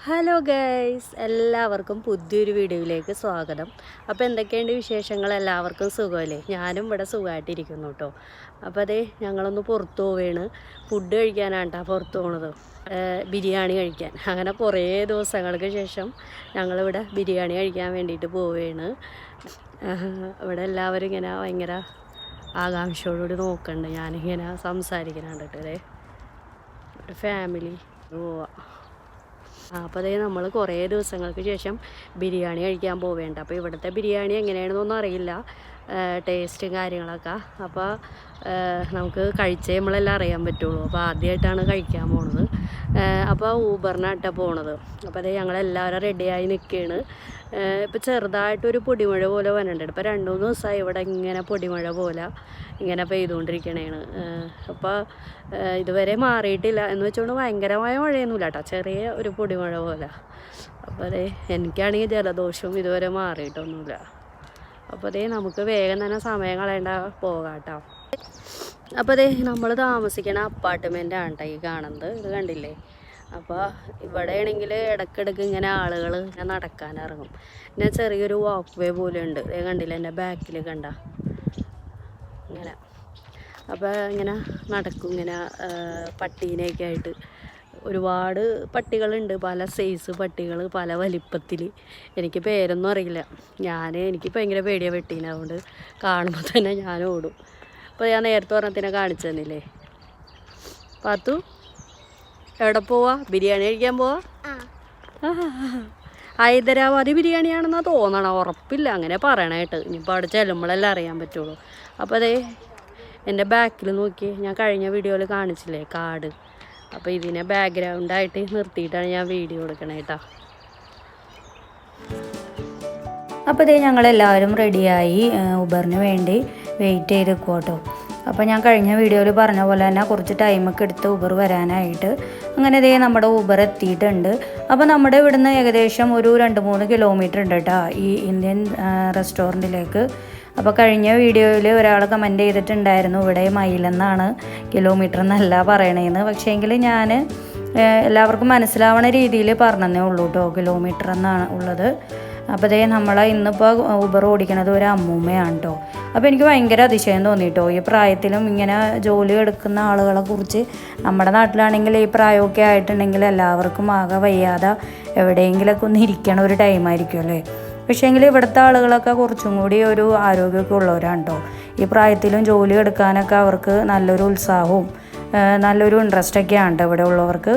Hello guys, എല്ലാവർക്കും പുതിയൊരു വീഡിയോയിലേക്ക് സ്വാഗതം. അപ്പോൾ എന്തൊക്കെയുണ്ട് വിശേഷങ്ങൾ? എല്ലാവർക്കും സുഖമല്ലേ? ഞാനും ഇവിടെ സുഖമായിട്ടിരിക്കുന്നു കേട്ടോ. അപ്പോൾ അതേ ഞങ്ങളൊന്ന് പുറത്തു പോവുകയാണ്. ഫുഡ് കഴിക്കാനാണ് കേട്ടോ പുറത്തു പോണത്, ബിരിയാണി കഴിക്കാൻ. അങ്ങനെ കുറേ ദിവസങ്ങൾക്ക് ശേഷം ഞങ്ങളിവിടെ ബിരിയാണി കഴിക്കാൻ വേണ്ടിയിട്ട് പോവുകയാണ്. ഇവിടെ എല്ലാവരും ഇങ്ങനെ ഭയങ്കര ആകാംക്ഷയോടുകൂടി നോക്കുന്നുണ്ട് ഞാനിങ്ങനെ സംസാരിക്കുന്നുണ്ട് കേട്ടോ. അതെ ഒരു ഫാമിലി പോവാ. അപ്പോൾ അതേ നമ്മൾ കുറേ ദിവസങ്ങൾക്ക് ശേഷം ബിരിയാണി കഴിക്കാൻ പോവേണ്ട. അപ്പോൾ ഇവിടുത്തെ ബിരിയാണി എങ്ങനെയാണെന്നൊന്നും അറിയില്ല, ടേസ്റ്റും കാര്യങ്ങളൊക്കെ. അപ്പോൾ നമുക്ക് കഴിച്ചേ നമ്മളെല്ലാം അറിയാൻ പറ്റുള്ളൂ. അപ്പോൾ ആദ്യമായിട്ടാണ് കഴിക്കാൻ പോണത്. അപ്പോൾ ഊബറിനായിട്ടാണ് പോണത്. അപ്പോൾ അതേ ഞങ്ങളെല്ലാവരും റെഡിയായി നിൽക്കുകയാണ്. ഇപ്പോൾ ചെറുതായിട്ടൊരു പൊടിമഴ പോലെ വന്നിട്ടുണ്ട്. ഇപ്പോൾ 2-3 ദിവസമായി ഇവിടെ ഇങ്ങനെ പൊടിമഴ പോലെ ഇങ്ങനെ പെയ്തുകൊണ്ടിരിക്കണേണ്. അപ്പോൾ ഇതുവരെ മാറിയിട്ടില്ല എന്ന് വെച്ചുകൊണ്ട് ഭയങ്കരമായ മഴയൊന്നുമില്ല കേട്ടോ, ചെറിയ ഒരു പൊടിമഴ പോലെ. അപ്പോൾ അതേ എനിക്കാണെങ്കിൽ ജലദോഷവും ഇതുവരെ മാറിയിട്ടൊന്നുമില്ല. അപ്പോൾ അതേ നമുക്ക് വേഗം തന്നെ സമയം കളയേണ്ട പോകാം കേട്ടോ. അപ്പോൾ അതേ നമ്മൾ താമസിക്കണ അപ്പാർട്ട്മെൻറ്റാണ് കേട്ടോ ഈ കാണുന്നത്. ഇത് കണ്ടില്ലേ? അപ്പോൾ ഇവിടെ ആണെങ്കിൽ ഇടയ്ക്കിടയ്ക്ക് ഇങ്ങനെ ആളുകൾ ഇങ്ങനെ നടക്കാനിറങ്ങും. പിന്നെ ചെറിയൊരു വാക്ക് വേ പോലെ ഉണ്ട്. കണ്ടില്ല എൻ്റെ ബാക്കിൽ കണ്ട ഇങ്ങനെ. അപ്പോൾ ഇങ്ങനെ നടക്കും, ഇങ്ങനെ പട്ടീനെയൊക്കെ ആയിട്ട് ഒരുപാട് പട്ടികളുണ്ട്. പല സൈസ് പട്ടികൾ, പല വലിപ്പത്തിൽ. എനിക്ക് പേരൊന്നും അറിയില്ല. എനിക്ക് ഭയങ്കര പേടിയാണ് വെട്ടീനെ, അതുകൊണ്ട് കാണുമ്പോൾ തന്നെ ഞാൻ ഓടും. അപ്പോൾ ഞാൻ നേരത്തെ പറഞ്ഞതിനെ കാണിച്ചു തന്നില്ലേ. പാത്തു എവിടെ പോവാ? ബിരിയാണി കഴിക്കാൻ പോവാ? ഹൈദരാബാദി ബിരിയാണിയാണെന്നാണ് തോന്നണം, ഉറപ്പില്ല, അങ്ങനെ പറയണായിട്ട്. ഇനിയിപ്പോൾ അവിടെ ചെല്ലുമ്പോഴെല്ലാം അറിയാൻ പറ്റുള്ളൂ. അപ്പോൾ അതേ എൻ്റെ ബാക്കിൽ നോക്കി, ഞാൻ കഴിഞ്ഞ വീഡിയോയിൽ കാണിച്ചില്ലേ കാട്. അപ്പോൾ ഇതിനെ ബാക്ക്ഗ്രൗണ്ടായിട്ട് നിർത്തിയിട്ടാണ് ഞാൻ വീഡിയോ എടുക്കണേ കേട്ടോ. അപ്പോൾ ഇതേ ഞങ്ങളെല്ലാവരും റെഡിയായി ഊബറിന് വേണ്ടി വെയിറ്റ് ചെയ്ത് നിൽക്കും കേട്ടോ. അപ്പോൾ ഞാൻ കഴിഞ്ഞ വീഡിയോയിൽ പറഞ്ഞ പോലെ തന്നെ കുറച്ച് ടൈമൊക്കെ എടുത്ത് ഊബർ വരാനായിട്ട്. അങ്ങനെ ഇതേ നമ്മുടെ ഊബർ എത്തിയിട്ടുണ്ട്. അപ്പോൾ നമ്മുടെ ഇവിടുന്ന് ഏകദേശം ഒരു 2-3 കിലോമീറ്റർ ഉണ്ട് കേട്ടോ ഈ ഇന്ത്യൻ റെസ്റ്റോറൻറ്റിലേക്ക്. അപ്പോൾ കഴിഞ്ഞ വീഡിയോയിൽ ഒരാൾ കമൻറ്റ് ചെയ്തിട്ടുണ്ടായിരുന്നു ഇവിടെ മൈലെന്നാണ് കിലോമീറ്റർ എന്നല്ല പറയണേന്ന്. പക്ഷേ എങ്കിൽ ഞാൻ എല്ലാവർക്കും മനസ്സിലാവണ രീതിയിൽ പറഞ്ഞതേ ഉള്ളൂ കേട്ടോ, കിലോമീറ്റർ എന്നാണ് ഉള്ളത്. അപ്പോൾ അതേ നമ്മളെ ഇന്നിപ്പോൾ ഊബർ ഓടിക്കണത് ഒരു അമ്മൂമ്മയാണ് കേട്ടോ. അപ്പോൾ എനിക്ക് ഭയങ്കര അതിശയം തോന്നിയിട്ടോ, ഈ പ്രായത്തിലും ഇങ്ങനെ ജോലി എടുക്കുന്ന ആളുകളെ കുറിച്ച്. നമ്മുടെ നാട്ടിലാണെങ്കിൽ ഈ പ്രായമൊക്കെ ആയിട്ടുണ്ടെങ്കിൽ എല്ലാവർക്കും ആകെ വയ്യാതെ എവിടെയെങ്കിലൊക്കെ ഒന്ന് ഇരിക്കണ ഒരു ടൈമായിരിക്കും അല്ലേ. പക്ഷേങ്കിൽ ഇവിടുത്തെ ആളുകളൊക്കെ കുറച്ചും കൂടി ഒരു ആരോഗ്യമൊക്കെ ഉള്ളവരാണ് കേട്ടോ. ഈ പ്രായത്തിലും ജോലി എടുക്കാനൊക്കെ അവർക്ക് നല്ലൊരു ഉത്സാഹവും നല്ലൊരു ഇൻട്രസ്റ്റൊക്കെയാണ് കേട്ടോ ഇവിടെ ഉള്ളവർക്ക്.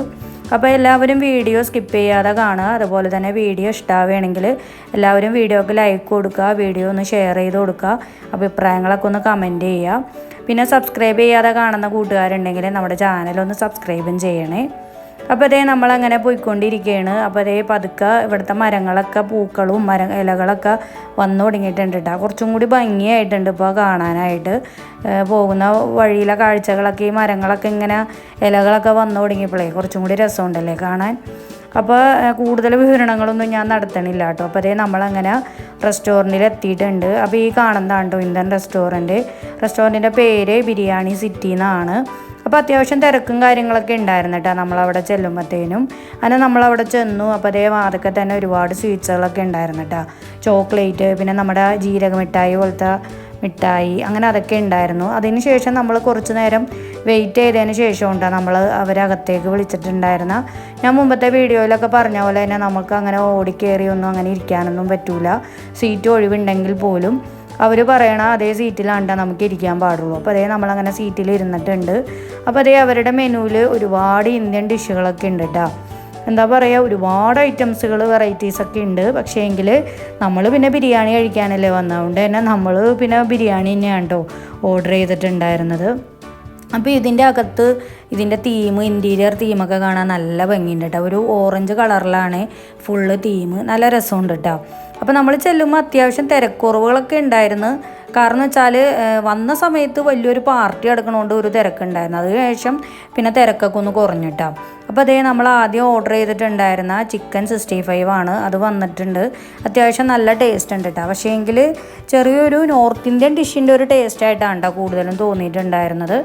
അപ്പോൾ എല്ലാവരും വീഡിയോ സ്കിപ്പ് ചെയ്യാതെ കാണുക. അതുപോലെ തന്നെ വീഡിയോ ഇഷ്ടമാവുകയാണെങ്കിൽ എല്ലാവരും വീഡിയോക്ക് ലൈക്ക് കൊടുക്കുക, വീഡിയോ ഒന്ന് ഷെയർ ചെയ്ത് കൊടുക്കുക, അഭിപ്രായങ്ങളൊക്കെ ഒന്ന് കമൻറ്റ് ചെയ്യുക. പിന്നെ സബ്സ്ക്രൈബ് ചെയ്യാതെ കാണുന്ന കൂട്ടുകാരുണ്ടെങ്കിൽ നമ്മുടെ ചാനലൊന്ന് സബ്സ്ക്രൈബും ചെയ്യണേ. അപ്പോൾ അതേ നമ്മളങ്ങനെ പോയിക്കൊണ്ടിരിക്കുകയാണ്. അപ്പോൾ അതേ പതുക്കെ ഇവിടുത്തെ മരങ്ങളൊക്കെ പൂക്കളും ഇലകളൊക്കെ വന്നു തുടങ്ങിയിട്ടുണ്ട് കേട്ടോ. കുറച്ചും കൂടി ഭംഗിയായിട്ടുണ്ട് ഇപ്പോൾ കാണാനായിട്ട്. പോകുന്ന വഴിയിലെ കാഴ്ചകളൊക്കെ ഈ മരങ്ങളൊക്കെ ഇങ്ങനെ ഇലകളൊക്കെ വന്നു തുടങ്ങിയപ്പോഴേ കുറച്ചും കൂടി രസമുണ്ടല്ലേ കാണാൻ. അപ്പോൾ കൂടുതൽ വിവരണങ്ങളൊന്നും ഞാൻ നടത്തണില്ല കേട്ടോ. അപ്പോൾ അതേ നമ്മളങ്ങനെ റെസ്റ്റോറൻറ്റിൽ എത്തിയിട്ടുണ്ട്. അപ്പോൾ ഈ കാണുന്നതാണ് കേട്ടോ ഇന്ത്യൻ റെസ്റ്റോറൻറ്റിൻ്റെ പേര് ബിരിയാണി സിറ്റി എന്നാണ്. അപ്പോൾ അത്യാവശ്യം തിരക്കും കാര്യങ്ങളൊക്കെ ഉണ്ടായിരുന്നു കേട്ടോ നമ്മളവിടെ ചെല്ലുമ്പോഴത്തേനും. അങ്ങനെ നമ്മളവിടെ ചെന്നു. അപ്പോൾ അതേ വാതൊക്കെ തന്നെ ഒരുപാട് സ്വീറ്റ്സുകളൊക്കെ ഉണ്ടായിരുന്നു കേട്ടോ. ചോക്ലേറ്റ്, പിന്നെ നമ്മുടെ ജീരക മിഠായി പോലത്തെ മിഠായി, അങ്ങനെ അതൊക്കെ ഉണ്ടായിരുന്നു. അതിന് ശേഷം നമ്മൾ കുറച്ച് നേരം വെയിറ്റ് ചെയ്തതിന് ശേഷം ഉണ്ടാകും നമ്മൾ അവരകത്തേക്ക് വിളിച്ചിട്ടുണ്ടായിരുന്ന. ഞാൻ മുമ്പത്തെ വീഡിയോയിലൊക്കെ പറഞ്ഞ പോലെ തന്നെ നമുക്ക് അങ്ങനെ ഓടിക്കേറിയൊന്നും അങ്ങനെ ഇരിക്കാനൊന്നും പറ്റൂല. സീറ്റ് ഒഴിവുണ്ടെങ്കിൽ പോലും അവർ പറയണ അതേ സീറ്റിലാണ്ടാ നമുക്ക് ഇരിക്കാൻ പാടുള്ളൂ. അപ്പോൾ അതേ നമ്മളങ്ങനെ സീറ്റിൽ ഇരുന്നിട്ടുണ്ട്. അപ്പോൾ അതേ അവരുടെ മെനുവിൽ ഒരുപാട് ഇന്ത്യൻ ഡിഷുകളൊക്കെ ഉണ്ട് കേട്ടോ. എന്താ പറയുക, ഒരുപാട് ഐറ്റംസുകൾ വെറൈറ്റീസൊക്കെ ഉണ്ട്. പക്ഷേ എങ്കിൽ നമ്മൾ പിന്നെ ബിരിയാണി കഴിക്കാനല്ലേ വന്നതുകൊണ്ട് തന്നെ നമ്മൾ പിന്നെ ബിരിയാണി തന്നെയാണ് കേട്ടോ ഓർഡർ ചെയ്തിട്ടുണ്ടായിരുന്നത്. അപ്പോൾ ഇതിൻ്റെ അകത്ത് ഇതിൻ്റെ ഇൻറ്റീരിയർ തീമൊക്കെ കാണാൻ നല്ല ഭംഗിയുണ്ട് കേട്ടോ. ഒരു ഓറഞ്ച് കളറിലാണ് ഫുള്ള് തീം, നല്ല രസമുണ്ട് കേട്ടോ. അപ്പോൾ നമ്മൾ ചെല്ലുമ്പോൾ അത്യാവശ്യം തിരക്കുറവുകളൊക്കെ ഉണ്ടായിരുന്നു. കാരണം വെച്ചാൽ വന്ന സമയത്ത് വലിയൊരു പാർട്ടി നടക്കണോണ്ട് ഒരു തിരക്കുണ്ടായിരുന്നു. അതിനുശേഷം പിന്നെ തിരക്കൊക്കെ ഒന്ന് കുറഞ്ഞിട്ടാ. അപ്പോൾ അതേ നമ്മൾ ആദ്യം ഓർഡർ ചെയ്തിട്ടുണ്ടായിരുന്ന ചിക്കൻ 65 ആണ്, അത് വന്നിട്ടുണ്ട്. അത്യാവശ്യം നല്ല ടേസ്റ്റ് ഉണ്ട് കേട്ടോ. പക്ഷേ എങ്കിൽ ചെറിയൊരു നോർത്ത് ഇന്ത്യൻ ഡിഷിൻ്റെ ഒരു ടേസ്റ്റായിട്ടാണ് കേട്ടോ കൂടുതലും തോന്നിയിട്ടുണ്ടായിരുന്നത്.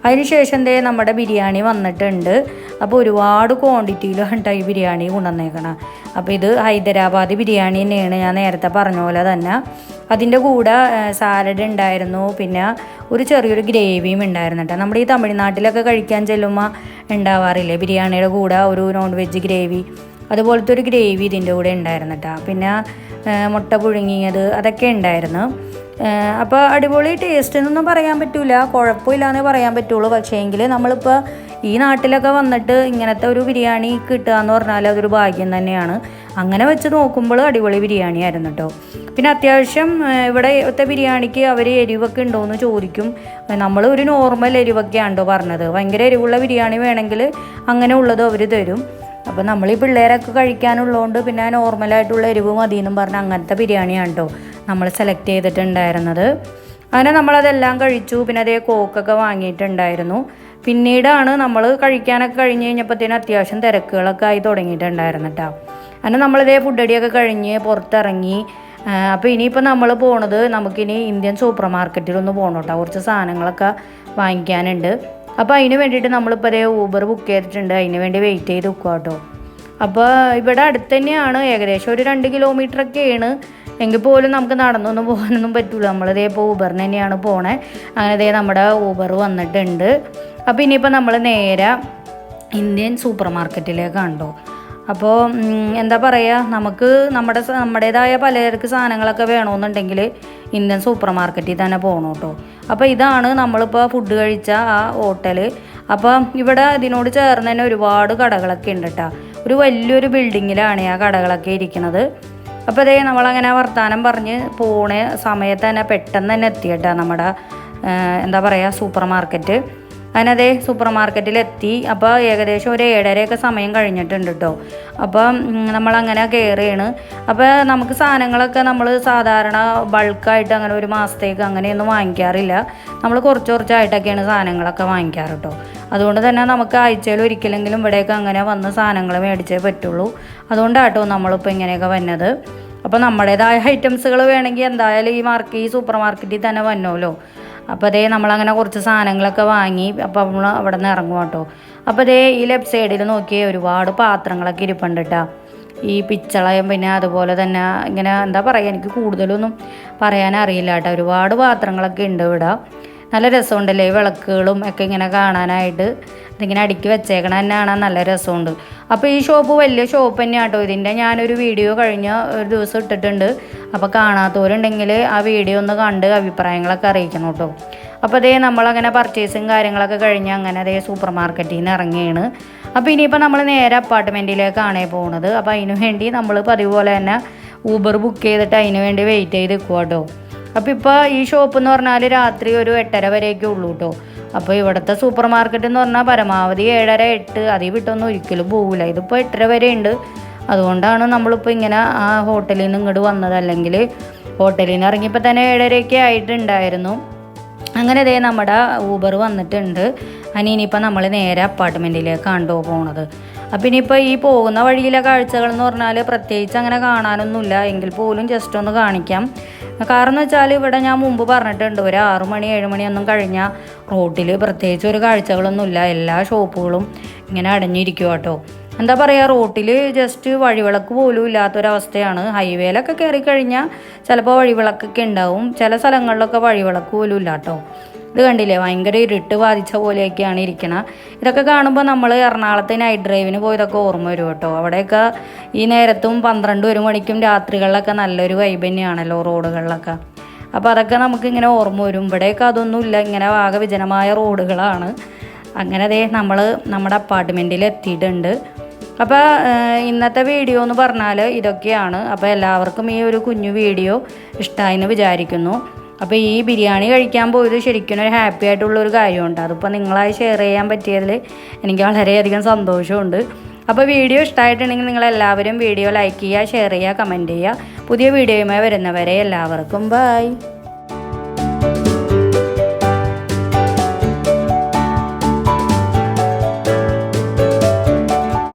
അതിനുശേഷം നമ്മുടെ ബിരിയാണി വന്നിട്ടുണ്ട്. അപ്പോൾ ഒരുപാട് ക്വാണ്ടിറ്റിയിലാണ് ഈ ബിരിയാണി കൊണ്ടുവന്നേക്കണം. അപ്പോൾ ഇത് ഹൈദരാബാദി ബിരിയാണി തന്നെയാണ്, ഞാൻ നേരത്തെ പറഞ്ഞ പോലെ തന്നെ. അതിൻ്റെ കൂടെ സാലഡ് ഉണ്ടായിരുന്നു, പിന്നെ ഒരു ചെറിയൊരു ഗ്രേവിയും ഉണ്ടായിരുന്നു കേട്ടോ. നമ്മുടെ ഈ തമിഴ്നാട്ടിലൊക്കെ കഴിക്കാൻ ചെല്ലുമ്പോൾ ഉണ്ടാവാറില്ലേ ബിരിയാണിയുടെ കൂടെ ഒരു നോൺ വെജ് ഗ്രേവി, അതുപോലത്തെ ഒരു ഗ്രേവി ഇതിൻ്റെ കൂടെ ഉണ്ടായിരുന്നു കേട്ടോ. പിന്നെ മുട്ട പുഴുങ്ങിയത് അതൊക്കെ ഉണ്ടായിരുന്നു. അപ്പോൾ അടിപൊളി ടേസ്റ്റ് എന്നൊന്നും പറയാൻ പറ്റില്ല, കുഴപ്പമില്ലാന്നേ പറയാൻ പറ്റുള്ളൂ. പക്ഷേ എങ്കിൽ നമ്മളിപ്പോൾ ഈ നാട്ടിലൊക്കെ വന്നിട്ട് ഇങ്ങനത്തെ ഒരു ബിരിയാണി കിട്ടുക എന്ന് പറഞ്ഞാൽ അതൊരു ഭാഗ്യം തന്നെയാണ്. അങ്ങനെ വെച്ച് നോക്കുമ്പോൾ അടിപൊളി ബിരിയാണി ആയിരുന്നു കേട്ടോ. പിന്നെ അത്യാവശ്യം ഇവിടുത്തെ ബിരിയാണിക്ക് അവർ എരിവൊക്കെ ഉണ്ടോയെന്ന് ചോദിക്കും. നമ്മൾ ഒരു നോർമൽ എരിവൊക്കെയാണ് കേട്ടോ പറഞ്ഞത്. ഭയങ്കര എരിവുള്ള ബിരിയാണി വേണമെങ്കിൽ അങ്ങനെ ഉള്ളതും അവർ തരും. അപ്പോൾ നമ്മൾ ഈ പിള്ളേരൊക്കെ കഴിക്കാനുള്ളതുകൊണ്ട് പിന്നെ നോർമലായിട്ടുള്ള എരിവ് മതിയെന്നും പറഞ്ഞാൽ അങ്ങനത്തെ ബിരിയാണിയാണ് കേട്ടോ നമ്മൾ സെലക്ട് ചെയ്തിട്ടുണ്ടായിരുന്നത്. അങ്ങനെ നമ്മളതെല്ലാം കഴിച്ചു. പിന്നെ അതേ കോക്കൊക്കെ വാങ്ങിയിട്ടുണ്ടായിരുന്നു. പിന്നീടാണ് നമ്മൾ കഴിക്കാനൊക്കെ കഴിഞ്ഞ് കഴിഞ്ഞപ്പോഴത്തേനും അത്യാവശ്യം തിരക്കുകളൊക്കെ ആയി തുടങ്ങിയിട്ടുണ്ടായിരുന്നു കേട്ടോ. അങ്ങനെ നമ്മളിതേ ഫുഡടിയൊക്കെ കഴിഞ്ഞ് പുറത്തിറങ്ങി. അപ്പോൾ ഇനിയിപ്പോൾ നമ്മൾ പോണത് നമുക്കിനി ഇന്ത്യൻ സൂപ്പർ മാർക്കറ്റിലൊന്ന് പോകണം കേട്ടോ. കുറച്ച് സാധനങ്ങളൊക്കെ വാങ്ങിക്കാനുണ്ട്. അപ്പോൾ അതിന് വേണ്ടിയിട്ട് നമ്മളിപ്പോൾ അതേ ഊബർ ബുക്ക് ചെയ്തിട്ടുണ്ട്. അതിന് വേണ്ടി വെയിറ്റ് ചെയ്ത് നിൽക്കുക കേട്ടോ. അപ്പോൾ ഇവിടെ അടുത്ത് തന്നെയാണ്, ഏകദേശം ഒരു 2 കിലോമീറ്ററൊക്കെയാണ്. എങ്കിൽ പോലും നമുക്ക് നടന്നൊന്നും പോകാനൊന്നും പറ്റില്ല. നമ്മളിതേ ഇപ്പോൾ ഊബറിന് തന്നെയാണ് പോണേ. അങ്ങനെ ഇതേ നമ്മുടെ ഊബർ വന്നിട്ടുണ്ട്. അപ്പോൾ ഇനിയിപ്പോൾ നമ്മൾ നേരെ ഇന്ത്യൻ സൂപ്പർ മാർക്കറ്റിലേക്കാണ് കേട്ടോ. അപ്പോൾ എന്താ പറയുക, നമുക്ക് നമ്മുടേതായ പലചരക്ക് സാധനങ്ങളൊക്കെ വേണമെന്നുണ്ടെങ്കിൽ ഇന്ത്യൻ സൂപ്പർ മാർക്കറ്റിൽ തന്നെ പോകണം കേട്ടോ. അപ്പോൾ ഇതാണ് നമ്മളിപ്പോൾ ഫുഡ് കഴിച്ച ആ ഹോട്ടൽ. അപ്പോൾ ഇവിടെ ഇതിനോട് ചേർന്ന് തന്നെ ഒരുപാട് കടകളൊക്കെ ഉണ്ട് കേട്ടോ. ഒരു വലിയൊരു ബിൽഡിങ്ങിലാണ് ആ കടകളൊക്കെ ഇരിക്കുന്നത്. അപ്പോൾ അതേ നമ്മളങ്ങനെ വർത്തമാനം പറഞ്ഞ് പോണ സമയത്ത് തന്നെ പെട്ടെന്ന് തന്നെ എത്തി കേട്ടോ നമ്മുടെ എന്താ പറയുക സൂപ്പർ മാർക്കറ്റ്. അതിനതേ സൂപ്പർ മാർക്കറ്റിലെത്തി. അപ്പോൾ ഏകദേശം ഒരു 7:30 സമയം കഴിഞ്ഞിട്ടുണ്ട് കേട്ടോ. അപ്പം നമ്മളങ്ങനെ കയറിയാണ്. അപ്പോൾ നമുക്ക് സാധനങ്ങളൊക്കെ നമ്മൾ സാധാരണ ബൾക്കായിട്ട് അങ്ങനെ ഒരു മാസത്തേക്ക് അങ്ങനെയൊന്നും വാങ്ങിക്കാറില്ല. നമ്മൾ കുറച്ചായിട്ടൊക്കെയാണ് സാധനങ്ങളൊക്കെ വാങ്ങിക്കാറ് കേട്ടോ. അതുകൊണ്ട് തന്നെ നമുക്ക് ആഴ്ചയിൽ ഒരിക്കലെങ്കിലും ഇവിടേക്ക് അങ്ങനെ വന്ന് സാധനങ്ങൾ മേടിച്ചേ പറ്റുള്ളൂ. അതുകൊണ്ടാട്ടോ നമ്മളിപ്പോൾ ഇങ്ങനെയൊക്കെ വന്നത്. അപ്പോൾ നമ്മുടേതായ ഐറ്റംസുകൾ വേണമെങ്കിൽ എന്തായാലും ഈ സൂപ്പർ മാർക്കറ്റിൽ തന്നെ വന്നോല്ലോ. അപ്പോൾ അതേ നമ്മളങ്ങനെ കുറച്ച് സാധനങ്ങളൊക്കെ വാങ്ങി. അപ്പോൾ നമ്മൾ അവിടെ നിന്ന് ഇറങ്ങും കേട്ടോ. അപ്പോൾ അതേ ഈ ലെഫ്റ്റ് സൈഡിൽ നോക്കിയേ ഒരുപാട് പാത്രങ്ങളൊക്കെ ഇരിപ്പുണ്ട് കേട്ടോ. ഈ പിച്ചളയും പിന്നെ അതുപോലെ തന്നെ ഇങ്ങനെ എന്താ പറയുക, എനിക്ക് കൂടുതലൊന്നും പറയാനറിയില്ല കേട്ടോ. ഒരുപാട് പാത്രങ്ങളൊക്കെ ഉണ്ട് ഇവിടെ. നല്ല രസമുണ്ടല്ലേ ഈ വിളക്കുകളും ഒക്കെ ഇങ്ങനെ കാണാനായിട്ട്. ഇതിങ്ങനെ അടുക്കി വെച്ചേക്കണം തന്നെയാണ്, നല്ല രസമുണ്ട്. അപ്പോൾ ഈ ഷോപ്പ് വലിയ ഷോപ്പ് തന്നെയാണ് കേട്ടോ. ഇതിൻ്റെ ഞാനൊരു വീഡിയോ കഴിഞ്ഞ ഒരു ദിവസം ഇട്ടിട്ടുണ്ട്. അപ്പോൾ കാണാത്തവരുണ്ടെങ്കിൽ ആ വീഡിയോ ഒന്ന് കണ്ട് അഭിപ്രായങ്ങളൊക്കെ അറിയിക്കണം കേട്ടോ. അപ്പോൾ അതേ നമ്മളങ്ങനെ പർച്ചേസും കാര്യങ്ങളൊക്കെ കഴിഞ്ഞ് അങ്ങനെ അതേ സൂപ്പർ മാർക്കറ്റിൽ നിന്ന് ഇറങ്ങിയാണ്. അപ്പോൾ ഇനിയിപ്പോൾ നമ്മൾ നേരെ അപ്പാർട്ട്മെൻറ്റിലേക്കാണ് പോകുന്നത്. അപ്പോൾ അതിന് വേണ്ടി നമ്മൾ പതിവ് പോലെ തന്നെ ഊബർ ബുക്ക് ചെയ്തിട്ട് അതിന് വേണ്ടി വെയിറ്റ് ചെയ്ത് നിൽക്കുക കേട്ടോ. അപ്പോൾ ഇപ്പോൾ ഈ ഷോപ്പ് എന്ന് പറഞ്ഞാൽ രാത്രി ഒരു 8:30 വരെയൊക്കെ ഉള്ളൂ കേട്ടോ. അപ്പോൾ ഇവിടുത്തെ സൂപ്പർ മാർക്കറ്റ് എന്ന് പറഞ്ഞാൽ പരമാവധി 7:30 8 അതിൽ വിട്ടൊന്നും ഒരിക്കലും പോകില്ല. ഇതിപ്പോൾ 8:30 വരെ ഉണ്ട്. അതുകൊണ്ടാണ് നമ്മളിപ്പോൾ ഇങ്ങനെ ആ ഹോട്ടലിൽ നിന്ന് ഇങ്ങോട്ട് വന്നത്. അല്ലെങ്കിൽ ഹോട്ടലിൽ നിന്ന് ഇറങ്ങിയപ്പോൾ തന്നെ 7:30 ആയിട്ടുണ്ടായിരുന്നു. അങ്ങനെ ദേ നമ്മുടെ ഊബർ വന്നിട്ടുണ്ട്. ഇനിയിപ്പോൾ നമ്മൾ നേരെ അപ്പാർട്ട്മെൻറ്റിലേക്കാണ് പോണത്. അപ്പം ഇനിയിപ്പോൾ ഈ പോകുന്ന വഴിയിലെ കാഴ്ചകൾ എന്ന് പറഞ്ഞാൽ പ്രത്യേകിച്ച് അങ്ങനെ കാണാനൊന്നുമില്ല. എങ്കിൽ പോലും ജസ്റ്റ് ഒന്ന് കാണിക്കാം. കാരണം എന്ന് വെച്ചാൽ ഇവിടെ ഞാൻ മുമ്പ് പറഞ്ഞിട്ടുണ്ട്, ഒരു 6 മണി 7 മണിയൊന്നും കഴിഞ്ഞാൽ റോട്ടിൽ പ്രത്യേകിച്ച് ഒരു കാഴ്ചകളൊന്നുമില്ല. എല്ലാ ഷോപ്പുകളും ഇങ്ങനെ അടഞ്ഞിരിക്കുക കേട്ടോ. എന്താ പറയുക, റോട്ടിൽ ജസ്റ്റ് വഴിവിളക്ക് പോലും ഇല്ലാത്തൊരവസ്ഥയാണ്. ഹൈവേയിലൊക്കെ കയറി കഴിഞ്ഞാൽ ചിലപ്പോൾ വഴിവിളക്കൊക്കെ ഉണ്ടാവും. ചില സ്ഥലങ്ങളിലൊക്കെ വഴിവിളക്ക് പോലും ഇല്ല കേട്ടോ. ഇത് കണ്ടില്ലേ, ഭയങ്കര ഇരുട്ട് ബാധിച്ച പോലെയൊക്കെയാണ് ഇരിക്കണം. ഇതൊക്കെ കാണുമ്പോൾ നമ്മൾ എറണാകുളത്ത് നൈറ്റ് ഡ്രൈവിന് പോയതൊക്കെ ഓർമ്മ വരും കേട്ടോ. അവിടെയൊക്കെ ഈ നേരത്തും 12-1 മണിക്കും രാത്രികളിലൊക്കെ നല്ലൊരു വൈബ് തന്നെയാണല്ലോ റോഡുകളിലൊക്കെ. അപ്പോൾ അതൊക്കെ നമുക്കിങ്ങനെ ഓർമ്മ വരും. ഇവിടെയൊക്കെ അതൊന്നുമില്ല, ഇങ്ങനെ ആകെ വിജനമായ റോഡുകളാണ്. അങ്ങനെ ദേ നമ്മൾ നമ്മുടെ അപ്പാർട്ട്മെൻറ്റിൽ എത്തിയിട്ടുണ്ട്. അപ്പോൾ ഇന്നത്തെ വീഡിയോ എന്ന് പറഞ്ഞാൽ ഇതൊക്കെയാണ്. അപ്പോൾ എല്ലാവർക്കും ഈ ഒരു കുഞ്ഞു വീഡിയോ ഇഷ്ടമായെന്ന് വിചാരിക്കുന്നു. അപ്പോൾ ഈ ബിരിയാണി കഴിക്കാൻ പോയത് ശരിക്കും ഒരു ഹാപ്പി ആയിട്ടുള്ളൊരു കാര്യമുണ്ട്. അതിപ്പോൾ നിങ്ങളായി ഷെയർ ചെയ്യാൻ പറ്റിയതിൽ എനിക്ക് വളരെയധികം സന്തോഷമുണ്ട്. അപ്പോൾ വീഡിയോ ഇഷ്ടമായിട്ടുണ്ടെങ്കിൽ നിങ്ങളെല്ലാവരും വീഡിയോ ലൈക്ക് ചെയ്യുക, ഷെയർ ചെയ്യുക, കമൻറ്റ് ചെയ്യുക. പുതിയ വീഡിയോയുമായി വരുന്നവരെ എല്ലാവർക്കും ബൈ.